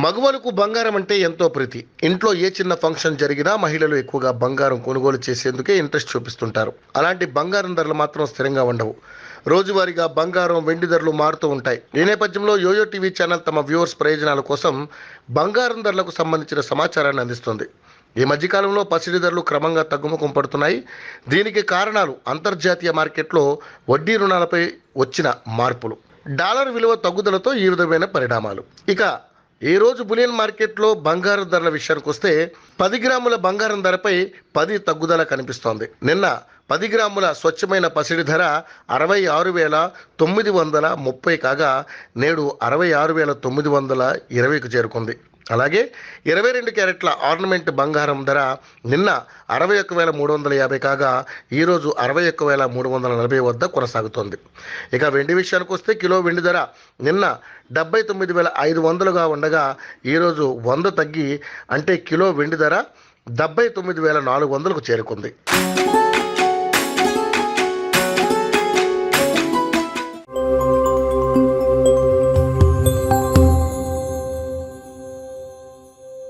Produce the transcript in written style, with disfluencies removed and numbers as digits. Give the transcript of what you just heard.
మగవాళ్ళకు బంగారం అంటే ఎంతో ప్రీతి. ఇంట్లో ఏ చిన్న ఫంక్షన్ జరిగినా మహిళలు ఎక్కువగా బంగారం కొనుగోలు చేసేందుకే ఇంట్రెస్ట్ చూపిస్తుంటారు. అలాంటి బంగారం ధరలు మాత్రం స్థిరంగా ఉండవు. రోజువారీగా బంగారం, వెండి ధరలు మారుతూ ఉంటాయి. ఈ నేపథ్యంలో యోయో టీవీ ఛానల్ తమ వ్యూవర్స్ ప్రయోజనాల కోసం బంగారం ధరలకు సంబంధించిన సమాచారాన్ని అందిస్తుంది. ఈ మధ్యకాలంలో పసిడి ధరలు క్రమంగా తగ్గుముఖం పడుతున్నాయి. దీనికి కారణాలు అంతర్జాతీయ మార్కెట్లో వడ్డీ రుణాలపై వచ్చిన మార్పులు, డాలర్ విలువ తగ్గుదలతో ఈ విధమైన పరిణామాలు. ఇక ఈ రోజు బులియన్ మార్కెట్లో బంగారం ధరల విషయానికి వస్తే 10 గ్రాముల బంగారం ధరపై 10 తగ్గుదల కనిపిస్తోంది. నిన్న 10 గ్రాముల స్వచ్ఛమైన పసిడి ధర 66,930 కాగా నేడు 66,920కు చేరుకుంది. అలాగే 22 క్యారెట్ల ఆర్నమెంట్ బంగారం ధర నిన్న 61,350 కాగా ఈరోజు 61,340 వద్ద కొనసాగుతోంది. ఇక వెండి విషయానికి వస్తే కిలో వెండి ధర నిన్న 79,500గా ఉండగా ఈరోజు 100 తగ్గి అంటే కిలో వెండి ధర 79,400కు చేరుకుంది.